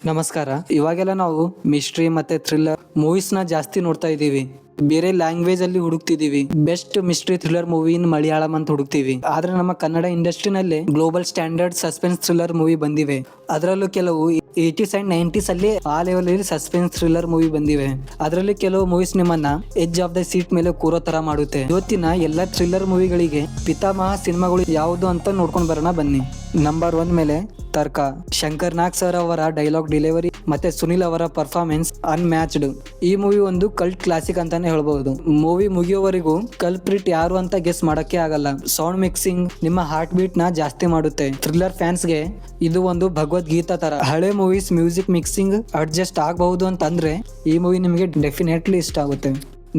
ನಮಸ್ಕಾರ. ಇವಾಗೆಲ್ಲ ನಾವು ಮಿಸ್ಟ್ರಿ ಮತ್ತೆ ಥ್ರಿಲ್ಲರ್ ಮೂವೀಸ್ ನ ಜಾಸ್ತಿ ನೋಡ್ತಾ ಇದೀವಿ. ಬೇರೆ ಲ್ಯಾಂಗ್ವೇಜ್ ಅಲ್ಲಿ ಹುಡುಕ್ತಿದೀವಿ. Best mystery thriller movie in Malayalam ಅಂತ ಹುಡುಕ್ತಿವಿ. ಆದ್ರೆ ನಮ್ಮ ಕನ್ನಡ ಇಂಡಸ್ಟ್ರಿನಲ್ಲಿ global standard suspense thriller movie ಬಂದಿವೆ. ಅದರಲ್ಲೂ ಕೆಲವು 80s ಅಂಡ್ 90s ಅಲ್ಲಿ ಆ ಲೆವೆಲ್ ಅಲ್ಲಿ ಸಸ್ಪೆನ್ಸ್ ಥ್ರಿಲ್ಲರ್ ಮೂವಿ ಬಂದಿವೆ. ಅದರಲ್ಲಿ ಕೆಲವು ಮೂವೀಸ್ ನಿಮ್ಮನ್ನ ಎಡ್ಜ್ ಆಫ್ ದ ಸೀಟ್ ಮೇಲೆ ಕೂರೋ ತರ ಮಾಡುತ್ತೆ. ಇವತ್ತಿನ ಎಲ್ಲಾ ಥ್ರಿಲ್ಲರ್ ಮೂವಿಗಳಿಗೆ ಪಿತಾಮಹ ಸಿನಿಮಾಗಳು ಯಾವುದು ಅಂತ ನೋಡ್ಕೊಂಡ್ ಬರೋಣ ಬನ್ನಿ. ನಂಬರ್ 1 ಮೇಲೆ ತರ್ಕ. ಶಂಕರ್ ನಾಗ್ ಸರ್ ಅವರ ಡೈಲಾಗ್ ಡೆಲಿವರಿ ಮತ್ತೆ ಸುನಿಲ್ ಅವರ ಪರ್ಫಾರ್ಮೆನ್ಸ್ ಅನ್ಮ್ಯಾಚ್ಡ್. ಈ ಮೂವಿ ಒಂದು ಕಲ್ಟ್ ಕ್ಲಾಸಿಕ್ ಅಂತಾನೆ ಹೇಳ್ಬಹುದು. ಮೂವಿ ಮುಗಿಯೋವರೆಗೂ ಕಲ್ಪ್ರಿಟ್ ಯಾರು ಅಂತ ಗೆಸ್ ಮಾಡಕ್ಕೆ ಆಗಲ್ಲ. ಸೌಂಡ್ ಮಿಕ್ಸಿಂಗ್ ನಿಮ್ಮ ಹಾರ್ಟ್ ಬೀಟ್ ನ ಜಾಸ್ತಿ ಮಾಡುತ್ತೆ. ಥ್ರಿಲ್ಲರ್ ಫ್ಯಾನ್ಸ್ ಗೆ ಇದು ಒಂದು ಭಗವದ್ಗೀತಾ ತರ. ಹಳೆ ಮೂವೀಸ್ ಮ್ಯೂಸಿಕ್ ಮಿಕ್ಸಿಂಗ್ ಅಡ್ಜಸ್ಟ್ ಆಗಬಹುದು ಅಂತಂದ್ರೆ ಈ ಮೂವಿ ನಿಮಗೆ ಡೆಫಿನೆಟ್ಲಿ ಇಷ್ಟ ಆಗುತ್ತೆ.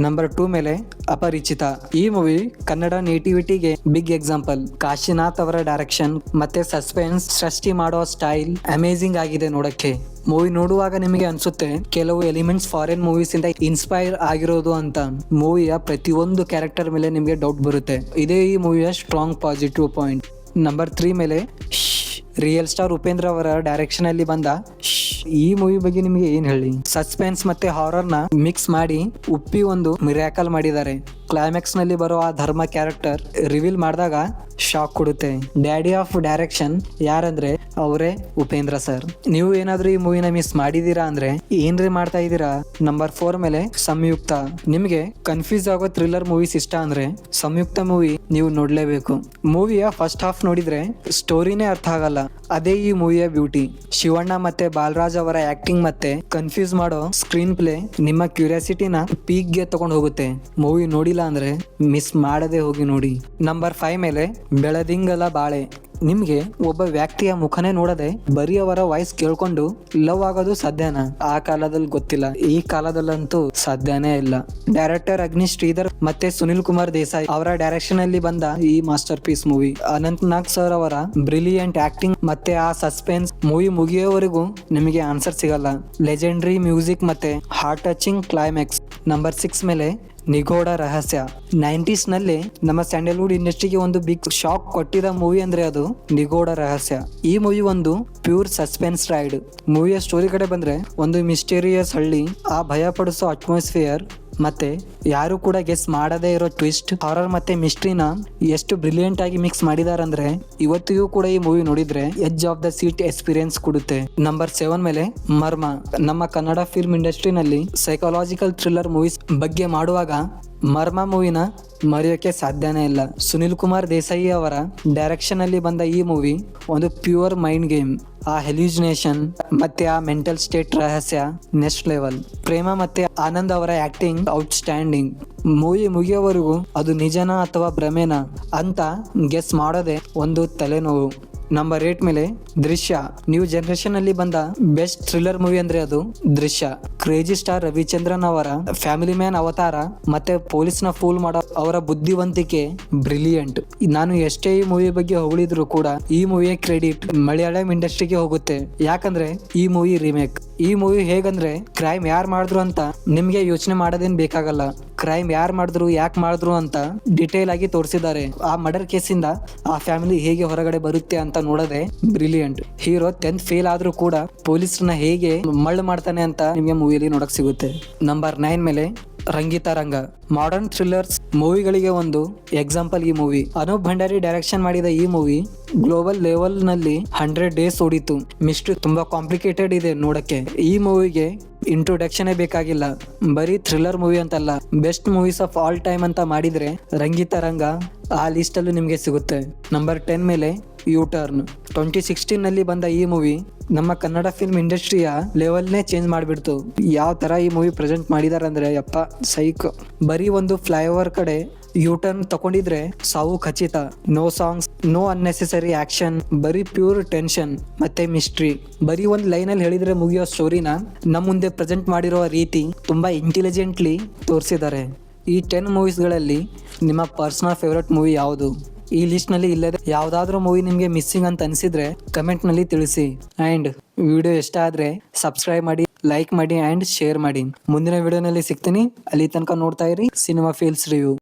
ನಂಬರ್ 2 ಮೇಲೆ ಅಪರಿಚಿತ. ಈ ಮೂವಿ ಕನ್ನಡ ನೇಟಿವಿಟಿಗೆ ಬಿಗ್ ಎಕ್ಸಾಂಪಲ್. ಕಾಶಿನಾಥ್ ಅವರ ಡೈರೆಕ್ಷನ್ ಮತ್ತೆ ಸಸ್ಪೆನ್ಸ್ ಸೃಷ್ಟಿ ಮಾಡೋ ಸ್ಟೈಲ್ ಅಮೇಜಿಂಗ್ ಆಗಿದೆ ನೋಡಕ್ಕೆ. ಮೂವಿ ನೋಡುವಾಗ ನಿಮಗೆ ಅನ್ಸುತ್ತೆ ಕೆಲವು ಎಲಿಮೆಂಟ್ಸ್ ಫಾರಿನ್ ಮೂವೀಸ್ ಇಂದ ಇನ್ಸ್ಪೈರ್ ಆಗಿರೋದು ಅಂತ. ಮೂವಿಯ ಪ್ರತಿಯೊಂದು ಕ್ಯಾರೆಕ್ಟರ್ ಮೇಲೆ ನಿಮಗೆ ಡೌಟ್ ಬರುತ್ತೆ. ಇದೇ ಈ ಮೂವಿಯ ಸ್ಟ್ರಾಂಗ್ ಪಾಸಿಟಿವ್ ಪಾಯಿಂಟ್. ನಂಬರ್ 3 ಮೇಲೆ ರಿಯಲ್ ಸ್ಟಾರ್ ಉಪೇಂದ್ರ ಅವರ ಡೈರೆಕ್ಷನ್ ಅಲ್ಲಿ ಬಂದ ಈ ಮೂವಿ ಬಗ್ಗೆ ನಿಮಗೆ ಏನ್ ಹೇಳಿ. ಸಸ್ಪೆನ್ಸ್ ಮತ್ತೆ ಹಾರರ್ ನ ಮಿಕ್ಸ್ ಮಾಡಿ ಉಪ್ಪಿ ಒಂದು ಮಿರಾಕಲ್ ಮಾಡಿದ್ದಾರೆ. ಕ್ಲೈಮ್ಯಾಕ್ಸ್ ನಲ್ಲಿ ಬರೋ ಆ ಧರ್ಮ ಕ್ಯಾರೆಕ್ಟರ್ ರಿವೀಲ್ ಮಾಡಿದಾಗ ಶಾಕ್ ಕೊಡುತ್ತೆ. ಡ್ಯಾಡಿ ಆಫ್ ಡೈರೆಕ್ಷನ್ ಯಾರಂದ್ರೆ ಅವರೇ ಉಪೇಂದ್ರ ಸರ್. ನೀವು ಏನಾದ್ರೂ ಈ ಮೂವಿನ ಮಿಸ್ ಮಾಡಿದೀರಾ ಅಂದ್ರೆ ಏನ್ರಿ ಮಾಡ್ತಾ ಇದೀರಾ. ನಂಬರ್ 4 ಮೇಲೆ ಸಂಯುಕ್ತ. ನಿಮ್ಗೆ ಕನ್ಫ್ಯೂಸ್ ಆಗೋ ಥ್ರಿಲ್ಲರ್ ಮೂವೀಸ್ ಇಷ್ಟ ಅಂದ್ರೆ ಸಂಯುಕ್ತ ಮೂವಿ ನೀವು ನೋಡ್ಲೇಬೇಕು. ಮೂವಿಯ ಫಸ್ಟ್ ಹಾಫ್ ನೋಡಿದ್ರೆ ಸ್ಟೋರಿನೇ ಅರ್ಥ ಆಗಲ್ಲ. ಅದೇ ಈ ಮೂವಿಯ ಬ್ಯೂಟಿ. ಶಿವಣ್ಣ ಮತ್ತೆ ಬಾಲರಾಜ್ ಅವರ ಆಕ್ಟಿಂಗ್ ಮತ್ತೆ ಕನ್ಫ್ಯೂಸ್ ಮಾಡೋ ಸ್ಕ್ರೀನ್ ಪ್ಲೇ ನಿಮ್ಮ ಕ್ಯೂರಿಯಾಸಿಟಿನ ಪೀಕ್ ಗೆ ತಗೊಂಡು ಹೋಗುತ್ತೆ. ಮೂವಿ ನೋಡಿಲ್ಲ ಅಂದ್ರೆ ಮಿಸ್ ಮಾಡದೆ ಹೋಗಿ ನೋಡಿ. ನಂಬರ್ 5 ಮೇಲೆ ಬೆಳದಿಂಗಲ ಬಾಳೆ. ನಿಮ್ಗೆ ಒಬ್ಬ ವ್ಯಕ್ತಿಯ ಮುಖನೇ ನೋಡದೆ ಬರೀ ಅವರ ವಾಯ್ಸ್ ಕೇಳ್ಕೊಂಡು ಲವ್ ಆಗೋದು ಸಾಧ್ಯನಾ? ಆ ಕಾಲದಲ್ಲಿ ಗೊತ್ತಿಲ್ಲ, ಈ ಕಾಲದಲ್ಲಂತೂ ಸಾಧ್ಯನೇ ಇಲ್ಲ. ಡೈರೆಕ್ಟರ್ ಅಗ್ನಿಶ್ ಶ್ರೀಧರ್ ಮತ್ತೆ ಸುನಿಲ್ ಕುಮಾರ್ ದೇಸಾಯಿ ಅವರ ಡೈರೆಕ್ಷನ್ ಅಲ್ಲಿ ಬಂದ ಈ ಮಾಸ್ಟರ್ ಪೀಸ್ ಮೂವಿ. ಅನಂತ್ ನಾಗ್ ಸರ್ ಅವರ ಬ್ರಿಲಿಯಂಟ್ ಆಕ್ಟಿಂಗ್ ಮತ್ತೆ ಆ ಸಸ್ಪೆನ್ಸ್ ಮೂವಿ ಮುಗಿಯೋವರೆಗೂ ನಿಮಗೆ ಆನ್ಸರ್ ಸಿಗಲ್ಲ. ಲೆಜೆಂಡರಿ ಮ್ಯೂಸಿಕ್ ಮತ್ತೆ ಹಾರ್ಟ್ ಟಚಿಂಗ್ ಕ್ಲೈಮ್ಯಾಕ್ಸ್. ನಂಬರ್ 6 ಮೇಲೆ ನಿಗೂಢ ರಹಸ್ಯ. 90s ನಲ್ಲಿ ನಮ್ಮ ಸ್ಯಾಂಡಲ್ವುಡ್ ಇಂಡಸ್ಟ್ರಿಗೆ ಒಂದು ಬಿಗ್ ಶಾಕ್ ಕೊಟ್ಟಿದ ಮೂವಿ ಅಂದ್ರೆ ಅದು ನಿಗೂಢ ರಹಸ್ಯ. ಈ ಮೂವಿ ಒಂದು ಪ್ಯೂರ್ ಸಸ್ಪೆನ್ಸ್ ರೈಡ್. ಮೂವಿಯ ಸ್ಟೋರಿ ಕಡೆ ಬಂದ್ರೆ ಒಂದು ಮಿಸ್ಟೀರಿಯಸ್ ಹಳ್ಳಿ, ಆ ಭಯ ಪಡಿಸೋ ಅಟ್ಮಾಸ್ಫಿಯರ್ ಮತ್ತೆ ಯಾರು ಕೂಡ ಗೆಸ್ ಮಾಡದೇ ಇರೋ ಟ್ವಿಸ್ಟ್, ಹಾರರ್ ಮತ್ತೆ ಮಿಸ್ಟ್ರಿನ ಎಷ್ಟು ಬ್ರಿಲಿಯಂಟ್ ಆಗಿ ಮಿಕ್ಸ್ ಮಾಡಿದಾರಂದ್ರೆ ಇವತ್ತಿಗೂ ಕೂಡ ಈ ಮೂವಿ ನೋಡಿದ್ರೆ edge of the seat experience ಕೊಡುತ್ತೆ. ನಂಬರ್ 7 ಮೇಲೆ ಮರ್ಮ. ನಮ್ಮ ಕನ್ನಡ ಫಿಲ್ಮ್ ಇಂಡಸ್ಟ್ರಿನಲ್ಲಿ ಸೈಕಾಲಜಿಕಲ್ ಥ್ರಿಲ್ಲರ್ ಮೂವೀಸ್ ಬಗ್ಗೆ ಮಾಡುವಾಗ ಮರ್ಮ ಮೂವಿನ ಮರೆಯೋಕೆ ಸಾಧ್ಯನೇ ಇಲ್ಲ. ಸುನಿಲ್ ಕುಮಾರ್ ದೇಸಾಯಿ ಅವರ ಡೈರೆಕ್ಷನ್ ಅಲ್ಲಿ ಬಂದ ಈ ಮೂವಿ ಒಂದು ಪ್ಯೂರ್ ಮೈಂಡ್ ಗೇಮ್. ಆ ಹೆಲ್ಯೂಸಿನೇಷನ್ ಮತ್ತೆ ಆ ಮೆಂಟಲ್ ಸ್ಟೇಟ್ ರಹಸ್ಯ ನೆಕ್ಸ್ಟ್ ಲೆವೆಲ್. ಪ್ರೇಮ ಮತ್ತೆ ಆನಂದ್ ಅವರ ಆಕ್ಟಿಂಗ್ ಔಟ್ಸ್ಟ್ಯಾಂಡಿಂಗ್. ಮೂವಿ ಮುಗಿಯೋವರೆಗೂ ಅದು ನಿಜನಾ ಅಥವಾ ಭ್ರಮೆನಾ ಅಂತ ಗೆಸ್ ಮಾಡೋದೇ ಒಂದು ತಲೆನೋವು. ನಂಬರ್ 8 ಮೇಲೆ ದೃಶ್ಯ. ನ್ಯೂ ಜನರೇಷನ್ ಅಲ್ಲಿ ಬಂದ ಬೆಸ್ಟ್ ಥ್ರಿಲ್ಲರ್ ಮೂವಿ ಅಂದ್ರೆ ಅದು ದೃಶ್ಯ. ಕ್ರೇಜಿ ಸ್ಟಾರ್ ರವಿಚಂದ್ರನ್ ಅವರ ಫ್ಯಾಮಿಲಿ ಮ್ಯಾನ್ ಅವತಾರ ಮತ್ತೆ ಪೊಲೀಸ್ ನ ಫೂಲ್ ಮಾಡೋ ಅವರ ಬುದ್ಧಿವಂತಿಕೆ ಬ್ರಿಲಿಯಂಟ್. ನಾನು ಎಷ್ಟೇ ಈ ಮೂವಿ ಬಗ್ಗೆ ಹೊಗಳಿದ್ರು ಕೂಡ ಈ ಮೂವಿಯ ಕ್ರೆಡಿಟ್ ಮಲಯಾಳಂ ಇಂಡಸ್ಟ್ರಿಗೆ ಹೋಗುತ್ತೆ. ಯಾಕಂದ್ರೆ ಈ ಮೂವಿ ರಿಮೇಕ್. ಈ ಮೂವಿ ಹೇಗಂದ್ರೆ ಕ್ರೈಮ್ ಯಾರು ಮಾಡಿದ್ರು ಅಂತ ನಿಮ್ಗೆ ಯೋಚನೆ ಮಾಡೋದೇನ್ ಬೇಕಾಗಲ್ಲ. ಕ್ರೈಮ್ ಯಾರು ಮಾಡಿದ್ರು, ಯಾಕೆ ಮಾಡಿದ್ರು ಅಂತ ಡಿಟೇಲ್ ಆಗಿ ತೋರಿಸಿದ್ದಾರೆ. ಆ ಮರ್ಡರ್ ಕೇಸಿಂದ ಆ ಫ್ಯಾಮಿಲಿ ಹೇಗೆ ಹೊರಗಡೆ ಬರುತ್ತೆ ಅಂತ ನೋಡೋದೆ ಬ್ರಿಲಿಯಂಟ್. ಹೀರೋ 10th ಫೇಲ್ ಆದ್ರೂ ಕೂಡ ಪೊಲೀಸ್ನ ಹೇಗೆ ಮಳ್ಳು ಮಾಡ್ತಾನೆ ಅಂತ ನಿಮ್ಗೆ ಮೂವಿಯಲ್ಲಿ ನೋಡಕ್ ಸಿಗುತ್ತೆ. ನಂಬರ್ 9 ಮೇಲೆ ರಂಗಿತ ರಂಗ. ಮಾಡರ್ನ್ ಥ್ರಿಲ್ಲರ್ಸ್ ಮೂವಿಗಳಿಗೆ ಒಂದು ಎಕ್ಸಾಂಪಲ್ ಈ ಮೂವಿ. ಅನೂಪ್ ಭಂಡಾರಿ ಡೈರೆಕ್ಷನ್ ಮಾಡಿದ ಈ ಮೂವಿ ಗ್ಲೋಬಲ್ ಲೆವೆಲ್ ನಲ್ಲಿ 100 ಡೇಸ್ ಓಡಿತು. ಮಿಸ್ಟ್ರಿ ತುಂಬಾ ಕಾಂಪ್ಲಿಕೇಟೆಡ್ ಇದೆ ನೋಡಕ್ಕೆ. ಈ ಮೂವಿಗೆ ಇಂಟ್ರೊಡಕ್ಷನ್ ಬೇಕಾಗಿಲ್ಲ. ಬರೀ ಥ್ರಿಲ್ಲರ್ ಮೂವಿ ಅಂತಲ್ಲ, best movies of all time ಅಂತ ಮಾಡಿದ್ರೆ ರಂಗಿತ ರಂಗ ಆ ಲಿಸ್ಟ್ ಅಲ್ಲೂ ನಿಮ್ಗೆ ಸಿಗುತ್ತೆ. ನಂಬರ್ 10 ಮೇಲೆ ಯು ಟರ್ನ್. 2016 ನಲ್ಲಿ ಬಂದ ಈ ಮೂವಿ ನಮ್ಮ ಕನ್ನಡ ಫಿಲ್ಮ್ ಇಂಡಸ್ಟ್ರಿಯ ಲೆವೆಲ್ನೇ ಚೇಂಜ್ ಮಾಡಿಬಿಡ್ತು. ಯಾವ ತರ ಈ ಮೂವಿ ಪ್ರೆಸೆಂಟ್ ಮಾಡಿದಾರೆ ಅಂದ್ರೆ ಯಪ್ಪ ಸೈಕ್. ಬರೀ ಒಂದು ಫ್ಲೈಓವರ್ ಕಡೆ ಯು ಟರ್ನ್ ತಗೊಂಡಿದ್ರೆ ಸಾವು ಖಚಿತ. No songs, no unnecessary action, ಬರೀ ಪ್ಯೂರ್ ಟೆನ್ಷನ್ ಮತ್ತೆ ಮಿಸ್ಟ್ರಿ. ಬರೀ ಒಂದ್ ಲೈನ್ ಅಲ್ಲಿ ಹೇಳಿದ್ರೆ ಮುಗಿಯೋ ಸ್ಟೋರಿನ ನಮ್ಮ ಮುಂದೆ ಪ್ರೆಸೆಂಟ್ ಮಾಡಿರೋ ರೀತಿ ತುಂಬಾ ಇಂಟೆಲಿಜೆಂಟ್ಲಿ ತೋರಿಸಿದ್ದಾರೆ. ಈ 10 ಮೂವೀಸ್ಗಳಲ್ಲಿ ನಿಮ್ಮ ಪರ್ಸನಲ್ ಫೇವ್ರೆಟ್ ಮೂವಿ ಯಾವುದು? ಈ ಲಿಸ್ಟ್ ನಲ್ಲಿ ಇಲ್ಲದೆ ಯಾವ್ದಾದ್ರು ಮೂವಿ ನಿಮ್ಗೆ ಮಿಸ್ಸಿಂಗ್ ಅಂತ ಅನ್ಸಿದ್ರೆ ಕಮೆಂಟ್ ನಲ್ಲಿ ತಿಳಿಸಿ. ಅಂಡ್ ವಿಡಿಯೋ ಇಷ್ಟ ಆದ್ರೆ ಸಬ್ಸ್ಕ್ರೈಬ್ ಮಾಡಿ, ಲೈಕ್ ಮಾಡಿ ಅಂಡ್ ಶೇರ್ ಮಾಡಿ. ಮುಂದಿನ ವಿಡಿಯೋನಲ್ಲಿ ಸಿಗ್ತೀನಿ. ಅಲ್ಲಿ ತನಕ ನೋಡ್ತಾ ಇರಿ ಸಿನಿಮಾ ಫೀಲ್ಸ್ ರಿವ್ಯೂ.